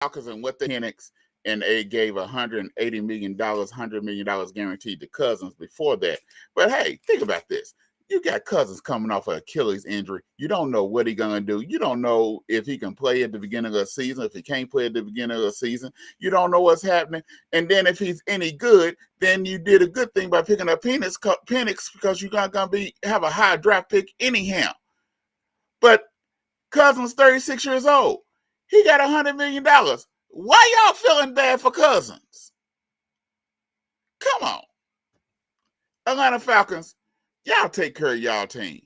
Falcons and what they Penix, and they gave $180 million, $100 million guaranteed to Cousins before that. But hey, think about this. You got Cousins coming off an Achilles injury. You don't know what he's going to do. You don't know if he can play at the beginning of the season, if he can't play at the beginning of the season. You don't know what's happening. And then if he's any good, then you did a good thing by picking up Penix because you're not going to have a high draft pick anyhow. But Cousins, 36 years old. He got $100 million. Why y'all feeling bad for Cousins? Come on. Atlanta Falcons, y'all take care of y'all team.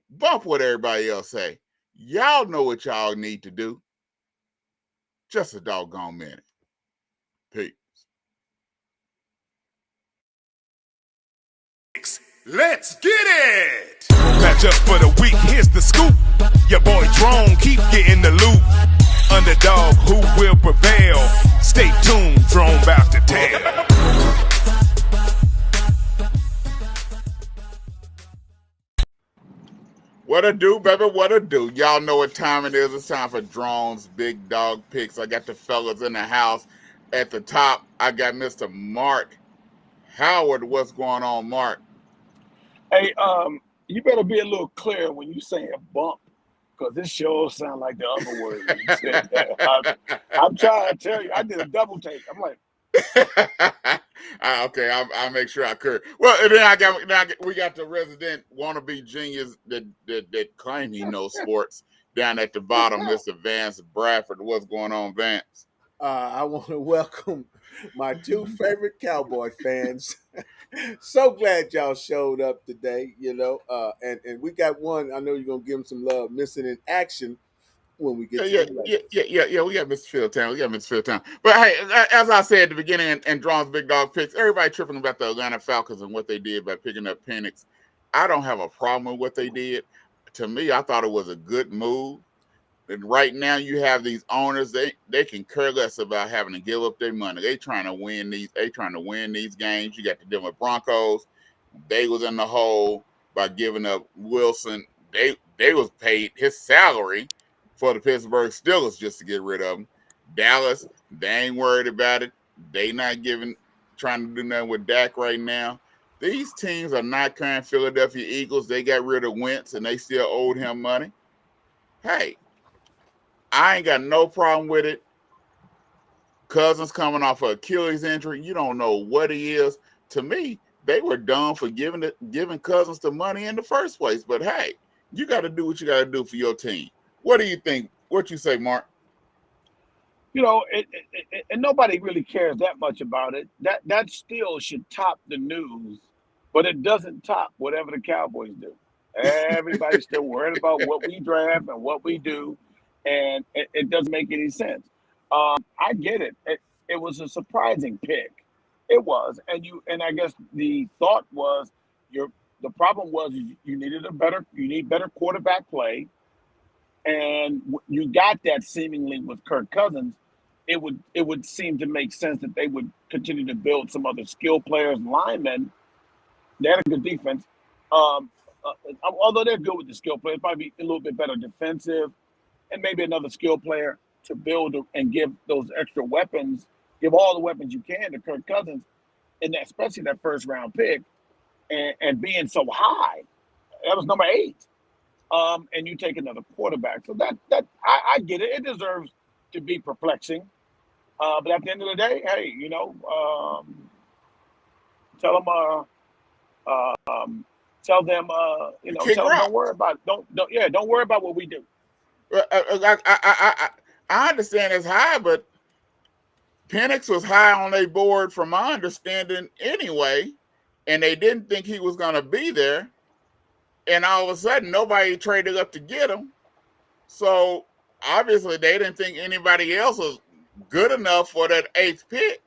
Bump what everybody else say. Y'all know what y'all need to do. Just a doggone minute. Peace. Let's get it! Match up for the week, here's the scoop. Your boy Drone keep getting the loot. Underdog, who will prevail? Stay tuned, Drone about to tell. What a do, baby, what a do. Y'all know what time it is. It's time for Drone's Big Dog Picks. I got the fellas in the house. At the top, I got Mr. Marc Howard. What's going on, Marc? Hey, you better be a little clear when you say a bump, because this sure sound like the other word you said that. I'm trying to tell you, I did a double take. I'm like, okay, I'll make sure I could. Well, and then we got the resident wannabe genius that claim he knows sports down at the bottom, Mr. Vance Bradford. What's going on, Vance? I want to welcome my two favorite Cowboy fans. So glad y'all showed up today, and we got one. I know you're gonna give him some love. Missing in action when we get to yeah. We got Mr. Fieldtown. But hey, as I said at the beginning, and Drone's Big Dog Picks, everybody tripping about the Atlanta Falcons and what they did by picking up Penix. I don't have a problem with what they did. To me, I thought it was a good move. And right now, you have these owners. They can care less about having to give up their money. They trying to win these. They trying to win these games. You got the Denver Broncos. They was in the hole by giving up Wilson. They was paid his salary for the Pittsburgh Steelers just to get rid of him. Dallas, they ain't worried about it. They not trying to do nothing with Dak right now. These teams are not carrying Philadelphia Eagles. They got rid of Wentz and they still owed him money. Hey, I ain't got no problem with it. Cousins coming off an Achilles injury. You don't know what he is. To me, they were dumb for giving Cousins the money in the first place. But hey, you got to do what you got to do for your team. What do you think? What you say, Marc? And nobody really cares that much about it. That still should top the news, but it doesn't top whatever the Cowboys do. Everybody's still worried about what we draft and what we do, and it doesn't make any sense. I get it. It was a surprising pick. It was, and I guess the thought was the problem was you need better quarterback play, and you got that seemingly with Kirk Cousins. It would seem to make sense that they would continue to build some other skill players and linemen. They had a good defense. Although they're good with the skill players, probably a little bit better defensive, and maybe another skill player to build and give those extra weapons, give all the weapons you can to Kirk Cousins, and especially that first round pick, and being so high. That was number 8. And you take another quarterback. So that I get it. It deserves to be perplexing. But at the end of the day, hey, tell them don't worry about it. Don't worry about what we do. I understand it's high, but Penix was high on their board from my understanding anyway, and they didn't think he was going to be there. And all of a sudden, nobody traded up to get him. So obviously, they didn't think anybody else was good enough for that 8th pick.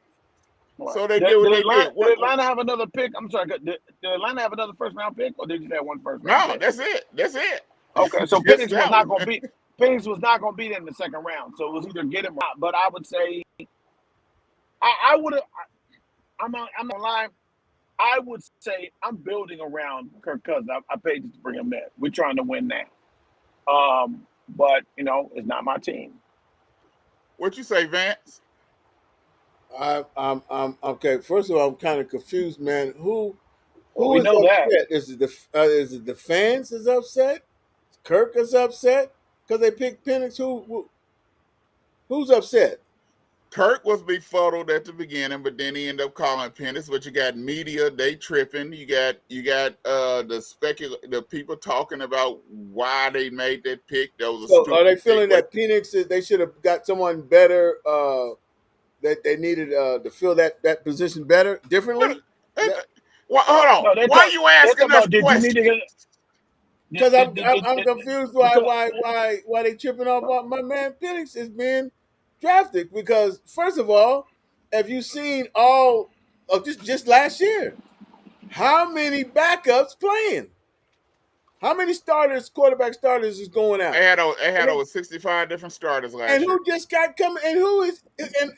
Right. So they did what they did. Did Atlanta have another pick? I'm sorry. Did Atlanta have another first round pick, or did you have one first round pick? That's it. That's it. Okay, so Penix was not going to be. Penix was not going to be there in the second round. So it was either get him or not. But I would say, I would have. I'm not lying. I would say I'm building around Kirk Cousins. I paid to bring him in. We're trying to win now. But it's not my team. What you say, Vance? I'm okay. First of all, I'm kind of confused, man. Well, Who we is know that. upset? Is it the fans is upset? Kirk is upset because they picked Penix. Who's upset? Kirk was befuddled at the beginning, but then he ended up calling Penix. But you got media, they tripping. You got the people talking about why they made that pick. That was a So are they stupid pick. feeling that Penix they should have got someone better? That they needed to fill that position better, differently? Well, hold on. No, Why are you they're talking asking us about did you need to questions? get Because I'm confused why because why they tripping off my man Penix is being drafted. Because first of all, have you seen all of just last year? How many backups playing? How many quarterback starters is going out? They had over 65 different starters And last year. who just got coming? And who is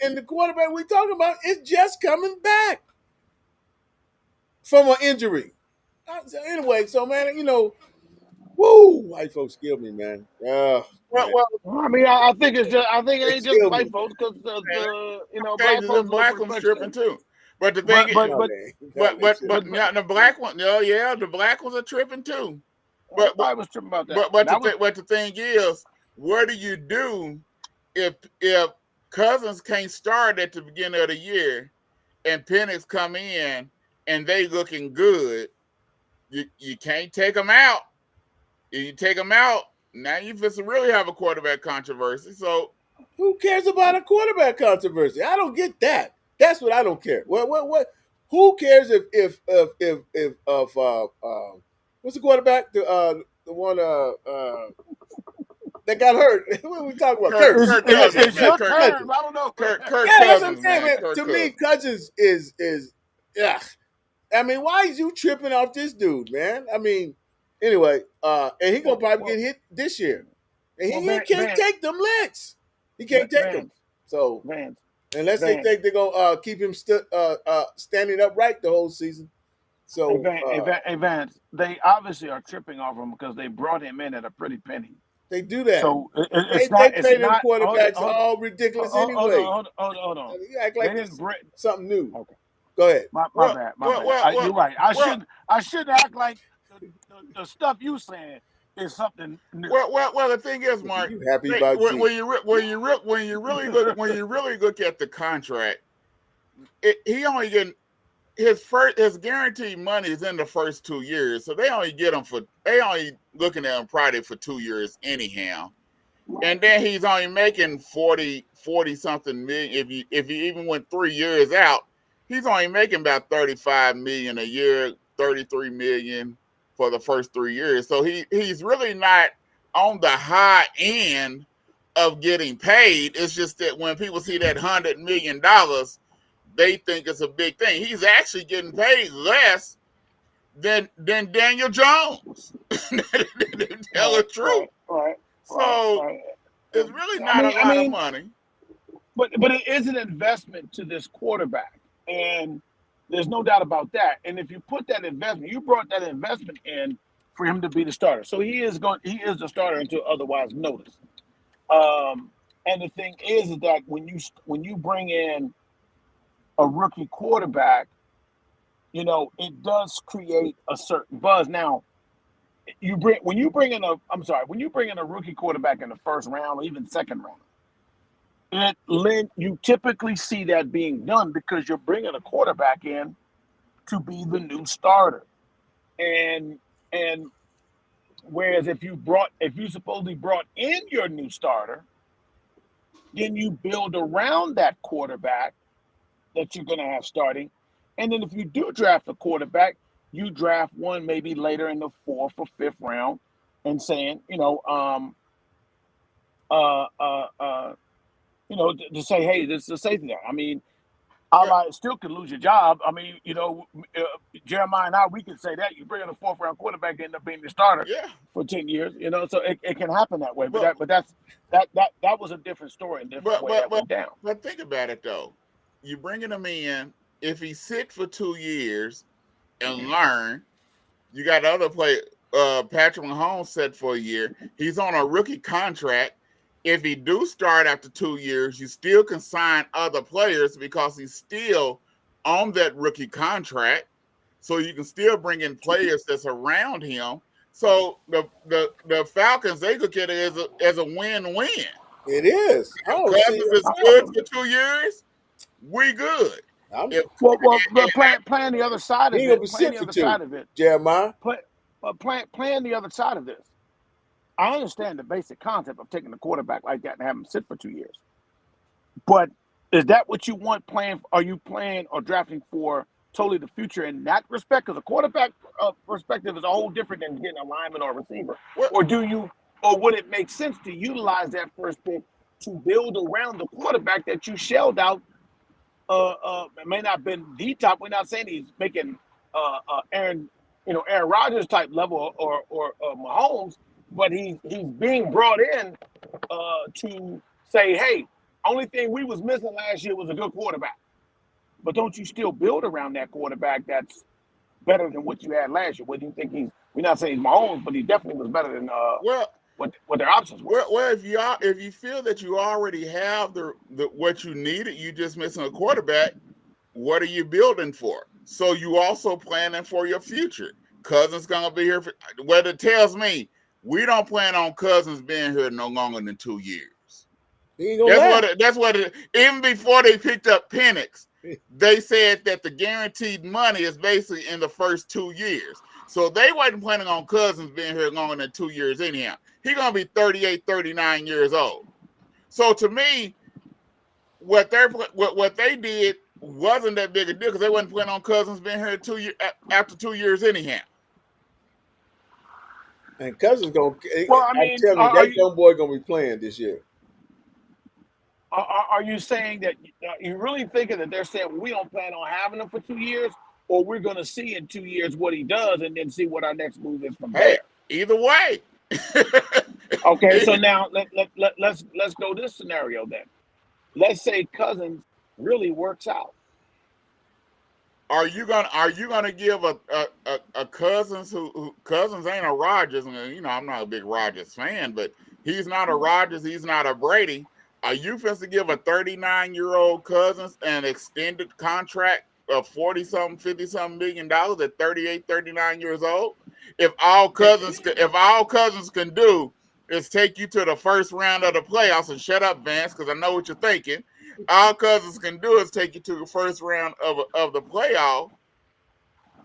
and the quarterback we talking about is just coming back from an injury. So anyway, so man, woo, white folks kill me, man. Oh Well, man, well, I mean, I think it they ain't just kill me, white man. folks because the black Cajuns folks and no black ones tripping perspective. too. But the thing But is, but No, but they ain't. No, but they but shouldn't. but but but now the black one, oh yeah, the black ones are tripping too. But but everybody was tripping about that. but That was but the thing is, what do you do if Cousins can't start at the beginning of the year and Penix come in and they looking good? You can't take them out. If you take them out, now you just really have a quarterback controversy. So Who cares about a quarterback controversy? I don't get that. That's what I don't care. What? Who cares if what's the quarterback the one that got hurt? What are we talking about? Kirk Kirk. it's, Kirk it, Cousins, it's man, your Kirk Kirk turn. Cousins. I don't know. Kirk Yeah, that's what I'm Cousins, saying, man, man. Kirk To me, Cousins. Cousins is yeah. I mean, why is you tripping off this dude, man? I mean, anyway, and he gonna well, probably well, get hit this year, and well, he can't take them licks. He can't take them. Vance, So Vance, unless they Vance. think they're gonna keep him standing upright the whole season. So Hey, Vance, they obviously are tripping off him because they brought him in at a pretty penny. they do that. So They it's play them not. quarterbacks all ridiculous anyway. Hold on. You act They like didn't it's bring. something new. Okay, Go ahead. my Well, bad, my well, bad. well, well, You're right. well, I shouldn't act like the stuff you saying is something new. well. The thing is, Mark, You happy about G? when you really look at the contract, he only getting his guaranteed money is in the first 2 years, so they only looking at him probably for 2 years anyhow, and then he's only making 40 something million. If you even went 3 years out, he's only making about 35 million a year, 33 million for the first 3 years. So he's really not on the high end of getting paid. It's just that when people see that $100 million, they think it's a big thing. He's actually getting paid less than Daniel Jones. To tell the truth. So Right. it's really not a I lot of mean, money. but it is an investment to this quarterback, and there's no doubt about that. And if you put that investment, you brought that investment in for him to be the starter. So he is the starter until otherwise noticed. And the thing is that when you bring in a rookie quarterback, it does create a certain buzz. Now, when you bring in a rookie quarterback in the first round or even second round, you typically see that being done because you're bringing a quarterback in to be the new starter, and whereas if you supposedly brought in your new starter, then you build around that quarterback that you're going to have starting, and then if you do draft a quarterback, you draft one maybe later in the fourth or fifth round, and saying to say, hey, this is a safety net. I mean, Well, still could lose your job. I mean, Jeremiah and I, we could say that you bring in a fourth round quarterback to end up being the starter yeah. for 10 years, so it can happen that way. But That was a different story, a different but way but that but went down. but think about it though. You bringing him in. If he sit for 2 years and learn, you got other play. Patrick Mahomes set for a year. He's on a rookie contract. if he do start after 2 years, you still can sign other players because he's still on that rookie contract. So you can still bring in players that's around him. So the Falcons, they look at it as a win-win. It is. Oh, see, Cousins is good for 2 years. We good. Playing the other side of he it. gonna be Playing sick the for other 2. side of it. Jeremiah. Playing the other side of this. I understand the basic concept of taking a quarterback like that and having him sit for 2 years. But is that what you want playing? Are you playing or drafting for totally the future in that respect? Because a quarterback perspective is a whole different than getting a lineman or a receiver. Or would it make sense to utilize that first pick to build around the quarterback that you shelled out? It may not have been the top. We're not saying he's making Aaron Rodgers type level or Mahomes, but he's being brought in to say, hey, only thing we was missing last year was a good quarterback. But don't you still build around that quarterback that's better than what you had last year? What do you think we're not saying he's Mahomes, but he definitely was better than what their options were. Well, if you feel that you already have the what you needed, you just missing a quarterback. What are you building for? So you also planning for your future. Cousins gonna be here. It tells me we don't plan on Cousins being here no longer than 2 years. That's what it. Even before they picked up Penix, they said that the guaranteed money is basically in the first 2 years. So they wasn't planning on Cousins being here longer than 2 years anyhow. He's going to be 38, 39 years old. So to me, what they did wasn't that big a deal because they wasn't planning on Cousins being here after 2 years anyhow. And Cousins going to, that young boy going to be playing this year. Are you saying that you really thinking that they're saying we don't plan on having him for 2 years, or we're going to see in 2 years what he does and then see what our next move is from there? Either way. Okay, so now let's go this scenario then. Let's say Cousins really works out. Are you gonna give a Cousins who Cousins ain't a Rodgers? I'm not a big Rodgers fan, but he's not a Rodgers, he's not a Brady. Are you supposed to give a 39-year-old Cousins an extended contract of 40-something, 50-something $million at 38, 39 years old? If all Cousins can do is take you to the first round of the playoffs, and shut up, Vance, because I know what you're thinking. All Cousins can do is take you to the first round of the playoff.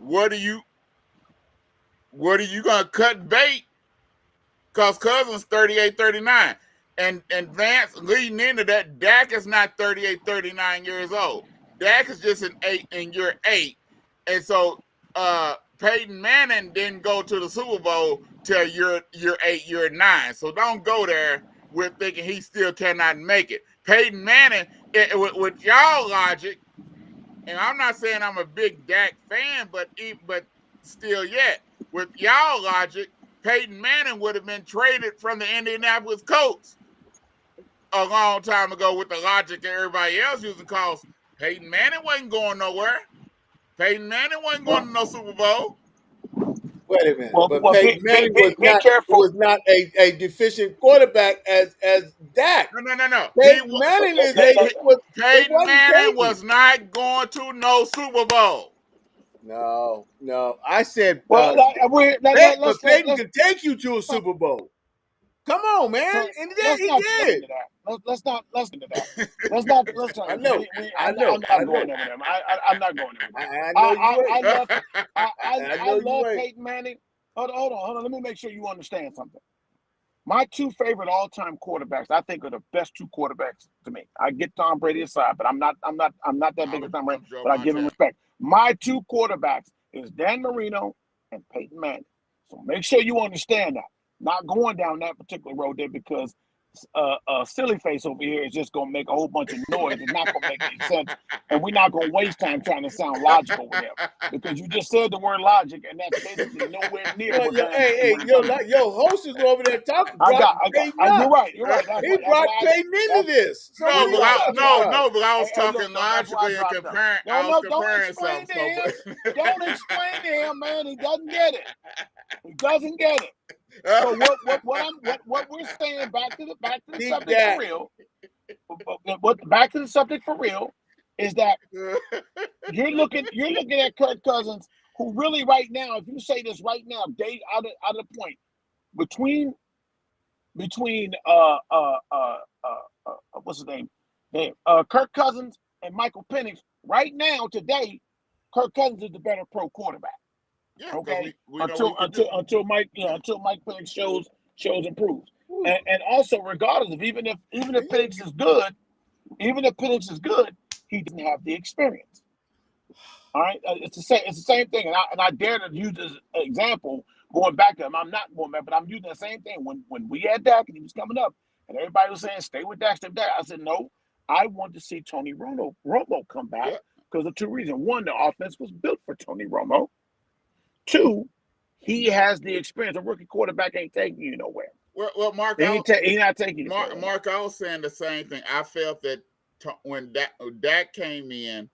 What are you gonna cut bait? Because Cousins 38, 39. And Vance, leading into that, Dak is not 38, 39 years old. Dak is just in year 8. And so Peyton Manning didn't go to the Super Bowl till year 8, year 9. So don't go there with thinking he still cannot make it. Peyton Manning, with y'all logic, and I'm not saying I'm a big Dak fan, but still yet, with y'all logic, Peyton Manning would have been traded from the Indianapolis Colts a long time ago with the logic that everybody else using, because Peyton Manning wasn't going nowhere. Peyton Manning wasn't going to no Super Bowl. Wait a minute. Peyton Manning was not a deficient quarterback as Dak. No. Peyton Manning was not going to no Super Bowl. No. I said Peyton could take you to a Super Bowl. Come on, man. And then he did. Let's not listen to that. Let's not. I know. I'm not going over them. I'm not going over them. I love Peyton Manning. Hold on. Let me make sure you understand something. My 2 favorite all-time quarterbacks, I think, are the best 2 quarterbacks to me. I get Tom Brady aside, but I'm not that big of Tom Brady, but I give him respect. My 2 quarterbacks is Dan Marino and Peyton Manning. So make sure you understand that. Not going down that particular road there, because silly face over here is just going to make a whole bunch of noise. It's not going to make any sense. And we're not going to waste time trying to sound logical with him, because you just said the word logic, and that's basically nowhere near. Your host is over there talking. You're right. He brought Peyton into this. So but I was talking logically and comparing. I was comparing something. Don't explain to him, man. He doesn't get it. So what we're saying, back to the Deep subject dive. for real. Back to the subject for real is that you're looking at Kirk Cousins, who really right now, if you say this right now, day out of the point between what's his name? Kirk Cousins and Michael Penix. Right now, today, Kirk Cousins is the better pro quarterback. Yeah, Okay, we know until Mike Penix shows improves, and also regardless of even if Penix is good, he didn't have the experience. All right, it's the same thing, and I dare to use this example going back to him. I'm not going back, but I'm using the same thing when we had Dak and he was coming up, and everybody was saying stay with Dak, stay with Dak. I said no, I want to see Tony Romo come back because of two reasons. One, the offense was built for Tony Romo. Two, he has the experience. A rookie quarterback ain't taking you nowhere. Well, Mark, he's not taking you. Mark, I was saying the same thing. I felt that when Dak came in,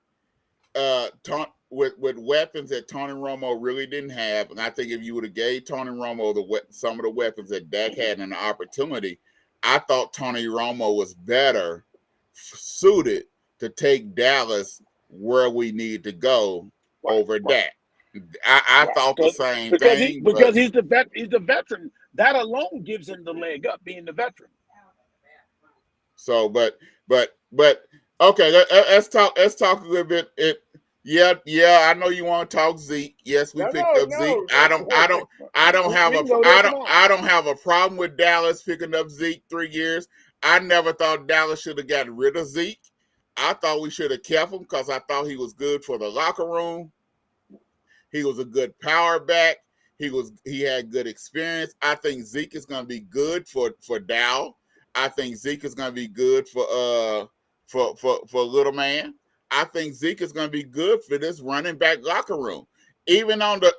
with weapons that Tony Romo really didn't have, and I think if you would have gave Tony Romo some of the weapons that Dak had and the opportunity, I thought Tony Romo was better suited to take Dallas where we need to go over Dak. I thought the same thing because he's the veteran. That alone gives him the leg up, being the veteran. So, but okay, let's talk a little bit. Yeah, I know you want to talk Zeke. Yes, we picked up Zeke. I don't have a problem with Dallas picking up Zeke 3 years. I never thought Dallas should have gotten rid of Zeke. I thought we should have kept him because I thought he was good for the locker room. He was a good power back. He had good experience. I think Zeke is going to be good for Dow. I think Zeke is going to be good for little man. I think Zeke is going to be good for this running back locker room. Even on the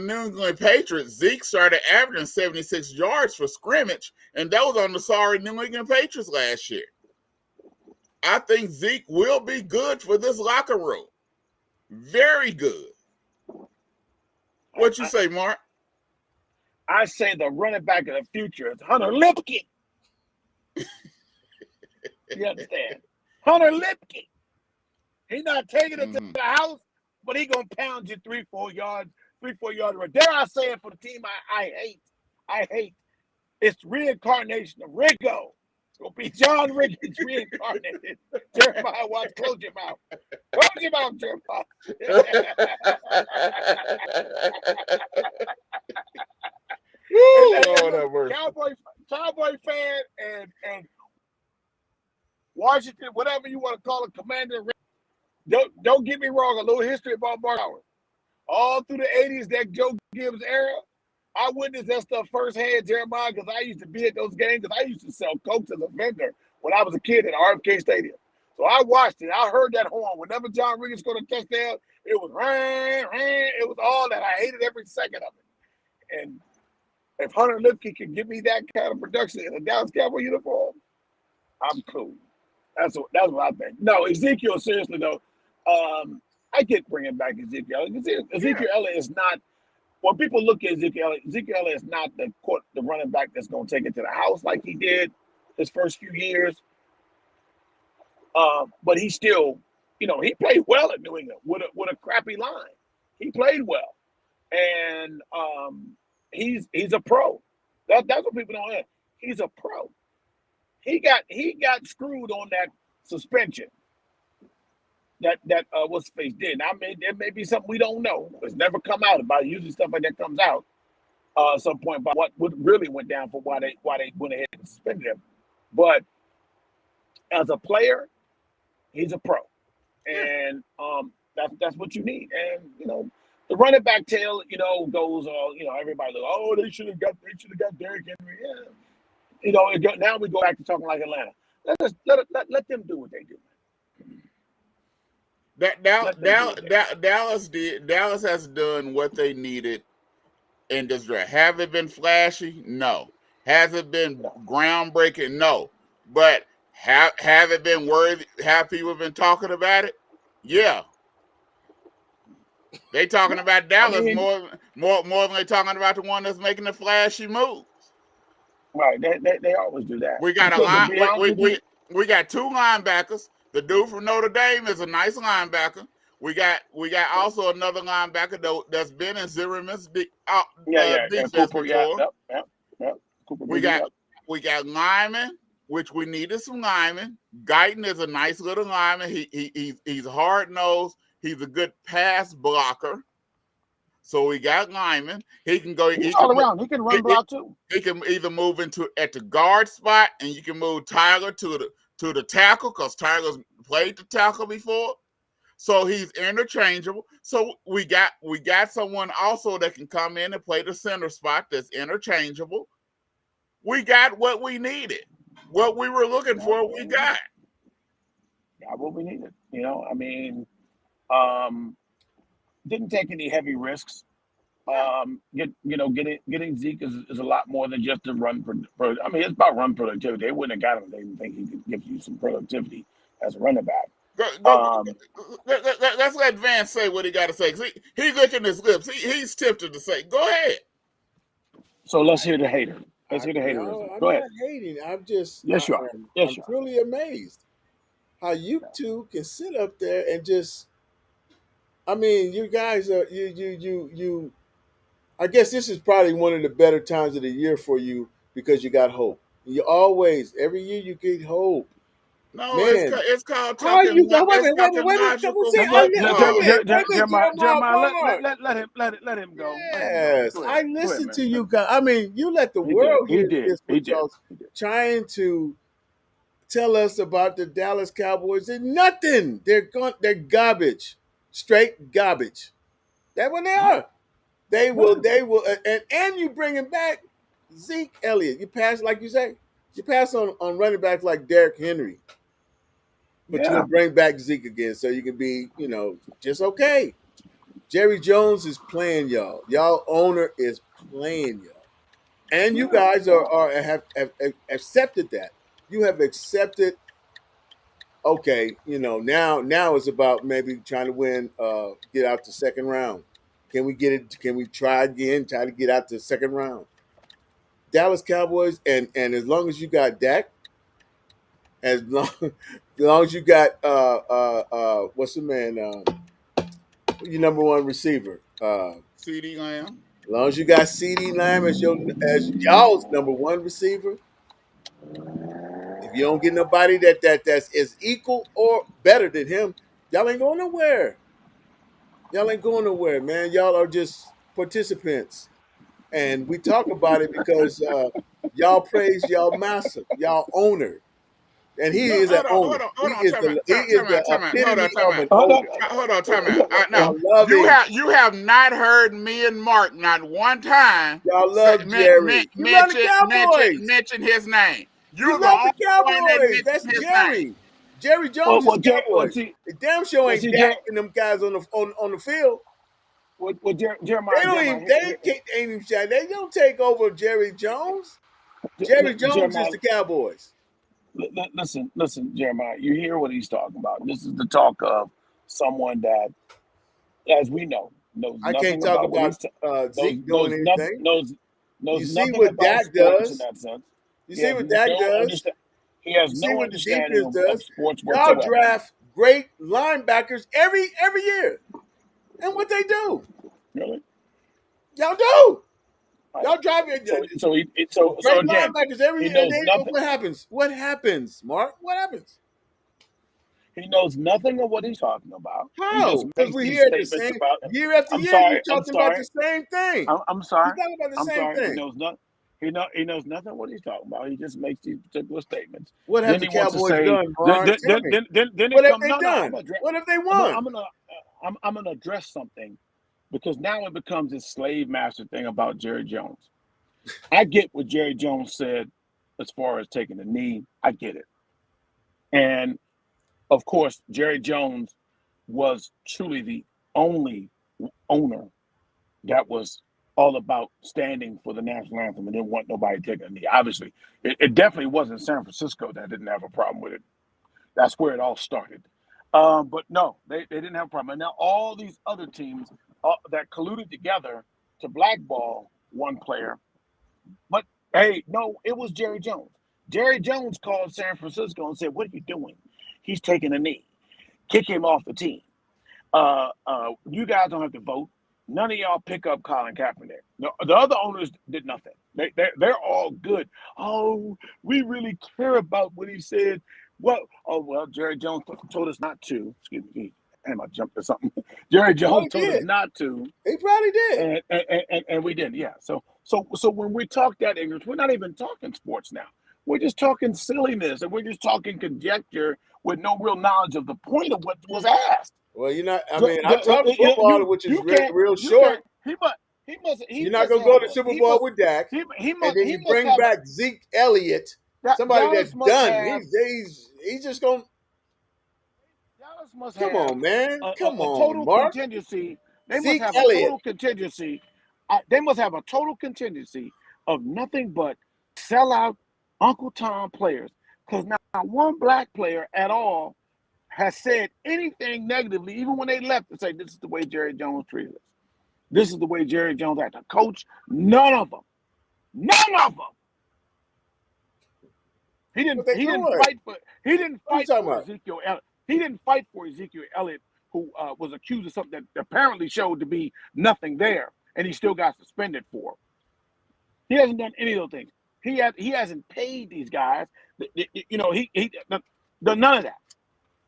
New England Patriots, Zeke started averaging 76 yards for scrimmage, and that was on the sorry New England Patriots last year. I think Zeke will be good for this locker room. Very good. What you say, Mark? I say the running back of the future is Hunter Lipke. You understand? Hunter Lipke. He's not taking it to the house, but he gonna pound you 3-4 yards. Dare I say it for the team I hate. It's reincarnation of Rigo. It's gonna be John Riggins reincarnated. Jeremiah Watts, close your mouth. Close your mouth, Jeremiah. Cowboy fan and Washington, whatever you want to call it, Commander. Don't get me wrong. A little history about Mark Howard. All through the 80s, that Joe Gibbs era, I witnessed that stuff firsthand, Jeremiah, because I used to be at those games, because I used to sell Cokes as a vendor when I was a kid at RFK Stadium. So I watched it. I heard that horn. Whenever John Riggins scored a touchdown, it was ring. It was all that. I hated every second of it. And if Hunter Lipke can give me that kind of production in a Dallas Cowboy uniform, I'm cool. That's what I think. No, Ezekiel, seriously though, I get bringing back Ezekiel. Ezekiel Elliott is not. When people look at Ezekiel Elliott is not the running back that's going to take it to the house like he did his first few years. But he still, he played well at New England with a crappy line. He played well, and he's a pro. That's what people don't have. He's a pro. He got screwed on that suspension that what's his face did. I mean, there may be something we don't know. It's never come out about it. Usually stuff like that comes out at some point about what really went down for why they went ahead and suspended him. But as a player, he's a pro, and that's what you need. And the running back tail, goes all. Everybody goes, oh, they should have got Derrick Henry. Yeah. Now we go back to talking like Atlanta. Let them do what they do. Dallas has done what they needed in this draft. Have it been flashy? No. Has it been groundbreaking? No. But have it been worthy? Have people been talking about it? Yeah. They talking about Dallas mean, more than they talking about the one that's making the flashy moves. right? They always do that. We got Because to be honest with you, we got two linebackers. The dude from Notre Dame is a nice linebacker. We got also another linebacker that's been in Zimmerman's defense Cooper, before. Yep. Cooper, We got linemen, which we needed some linemen. Guyton is a nice little lineman. He's hard nosed. He's a good pass blocker. So we got linemen. He can go. He's all around. He can run block too. He can either move into at the guard spot, and you can move Tyler to the tackle because Tyler's played the tackle before. So he's interchangeable. So we got someone also that can come in and play the center spot that's interchangeable. We got what we needed. What we were looking for, we got. Got what we needed. You know, I mean, didn't take any heavy risks. Getting Zeke is a lot more than just a run for. I mean, it's about run productivity. They wouldn't have got him if they didn't think he could give you some productivity as a running back. Let's let Vance say what he got to say. He's licking his lips. He's tempted to say, "Go ahead." So let's hear the hater. Let's hear the hater. Go ahead. I'm not hating. I'm just. Yes, you are. I'm truly amazed how you two can sit up there and just. I mean, you guys are you. I guess this is probably one of the better times of the year for you because you got hope. You always, every year, you get hope. No, Man. it's called How are talking. you? Wait a minute. Jeremiah, let him go. Yes, I listened to you guys. I mean, you let the world hear this, but y'all trying to tell us about the Dallas Cowboys. They're nothing. They're garbage, straight garbage. That's what they are. They will, and you bringing back Zeke Elliott. You pass, like you say, you pass on running backs like Derrick Henry. But you're going to bring back Zeke again so you can be, just okay. Jerry Jones is playing y'all. Y'all owner is playing y'all. And you guys have accepted that. You have accepted, okay, now it's about maybe trying to win, get out the second round. Can we get it? Can we try again? Try to get out the second round. Dallas Cowboys, and as long as you got Dak, as long as you got what's the man? Your number one receiver, CeeDee Lamb. As long as you got CeeDee Lamb as y'all's number one receiver, if you don't get nobody that's is equal or better than him, y'all ain't going nowhere. Y'all ain't going nowhere, man. Y'all are just participants. And we talk about it because y'all praise y'all master, y'all owner. And he is an owner. He is the epitome of an owner. Hold on, time out. Now, you have not heard me and Mark not one time y'all love Jerry. You love the Cowboys. Mention his name. You love the Cowboys. That's Jerry. Jerry Jones is Cowboys. The damn show ain't backing them guys on the field. Jeremiah, they don't take over Jerry Jones. Jerry Jones is the Cowboys. Listen, Jeremiah. You hear what he's talking about. This is the talk of someone that, as we know, knows I nothing can't talk about Zeke doing anything. Knows nothing what Dak does. In that sense. You see what Dak does. He has no understanding of sports whatsoever. Y'all draft great linebackers every year, and what they do? Really? Y'all do. Y'all drive it. So great again, linebackers every year. What happens? What happens, Mark? What happens? He knows nothing of what he's talking about. How? Because we hear the same year after year. You're talking about the same thing. I'm sorry. You're talking about the same thing. He knows nothing what he's talking about. He just makes these particular statements. What have the Cowboys done, Mark? Then what have they done? What have they won? I'm gonna address something because now it becomes this slave master thing about Jerry Jones. I get what Jerry Jones said as far as taking the knee. I get it. And of course, Jerry Jones was truly the only owner that was all about standing for the national anthem and didn't want nobody taking a knee. Obviously, it definitely wasn't San Francisco that didn't have a problem with it. That's where it all started. But no, they didn't have a problem. And now all these other teams that colluded together to blackball one player. But hey, no, it was Jerry Jones. Jerry Jones called San Francisco and said, "What are you doing? He's taking a knee. Kick him off the team. You guys don't have to vote. None of y'all pick up Colin Kaepernick." The other owners did nothing. They're all good. Oh, we really care about what he said. Well, Jerry Jones told us not to. Excuse me. Damn, I jumped to something. Jerry Jones told us not to. He probably did. And we didn't. Yeah. So when we talk that English, we're not even talking sports now. We're just talking silliness, and we're just talking conjecture with no real knowledge of the point of what was asked. Well, I talked football, which is real short. He must. You're not gonna go to Super Bowl with Dak, and then you bring back Zeke Elliott, somebody that's done. He's just gonna. Dallas must Come have on, man. Come on, total Marc. contingency. They Zeke must have Elliott. a total contingency. They must have a total contingency of nothing but sellout Uncle Tom players, because not one black player at all has said anything negatively, even when they left, to say this is the way Jerry Jones treated us. This is the way Jerry Jones had to coach. None of them. He didn't fight for Ezekiel Elliott. He didn't fight for Ezekiel Elliott, who was accused of something that apparently showed to be nothing there, and he still got suspended for. He hasn't done any of those things. He hasn't paid these guys. He done none of that.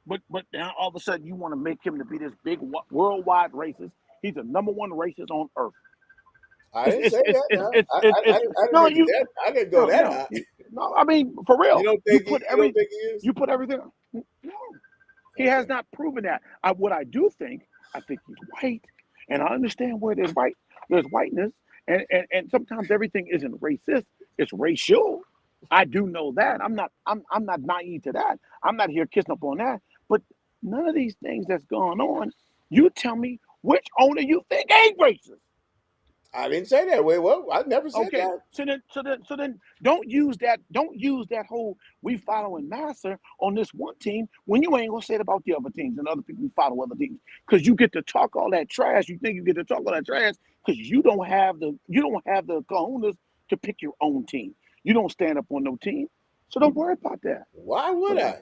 But now all of a sudden you want to make him to be this big worldwide racist. He's the number one racist on earth. I didn't say that. I didn't go that high. No, I mean, for real. You don't think he is? You put everything. No, he has not proven that. What I do think, I think he's white, and I understand where there's whiteness, and sometimes everything isn't racist. It's racial. I do know that. I'm not naive to that. I'm not here kissing up on that. But none of these things that's going on, you tell me which owner you think ain't racist. I didn't say that way. Well, I never said that. So then don't use that whole we following Massa on this one team when you ain't gonna say it about the other teams and other people who follow other teams. Because you get to talk all that trash. You think you get to talk all that trash because you don't have the cojones to pick your own team. You don't stand up on no team. So don't worry about that. Why would I?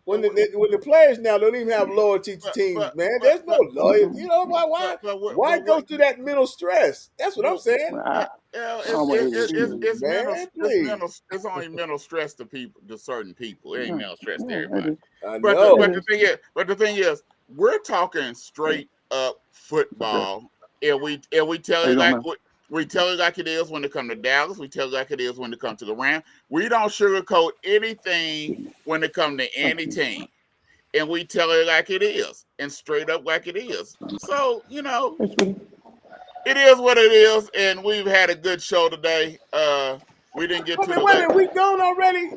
When the players now don't even have loyalty to teams, man. There's no loyalty. You know why go through that mental stress? That's what I'm saying. It's only mental stress to certain people. It ain't mental stress to everybody. But the thing is, we're talking straight up football, and we tell you like it is when it comes to Dallas. We tell you like it is when it comes to the Rams. We don't sugarcoat anything when it comes to any team. And we tell it like it is and straight up like it is. So, it is what it is. And we've had a good show today. We didn't get to the wait a minute, we gone already?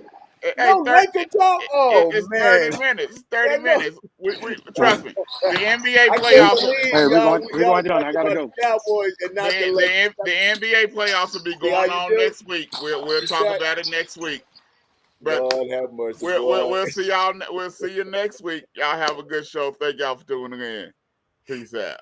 No, Lakers talk. Oh, it's man. 30 minutes. 30 minutes. We trust me. The NBA playoffs. Hey, we're going down. I gotta go. Cowboys and not the NBA playoffs will be going on next week. We'll talk about it next week. But Lord have mercy. We'll see y'all. We'll see you next week. Y'all have a good show. Thank y'all for tuning in. Peace out.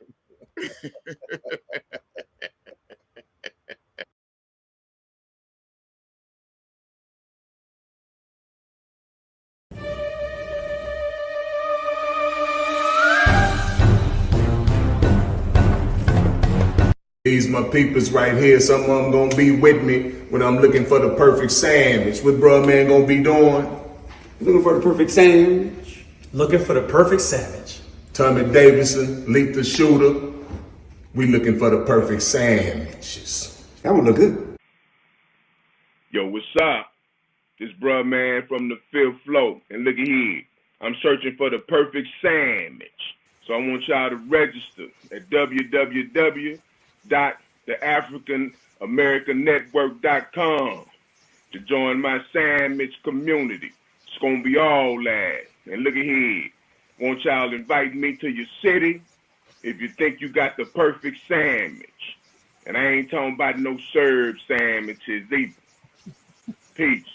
These my peepers right here. Some of them gonna be with me when I'm looking for the perfect sandwich. What bruh man gonna be doing? Looking for the perfect sandwich. Looking for the perfect sandwich. Tommy Davidson, Leap the Shooter. We looking for the perfect sandwiches. That would look good. Yo, what's up? This bruh man from the 5th floor. And look at here. I'm searching for the perfect sandwich. So I want y'all to register at www.theafricanamericannetwork.com to join my sandwich community. It's gonna be all that. And look at here. Want y'all to invite me to your city if you think you got the perfect sandwich. And I ain't talking about no served sandwiches either. Peace.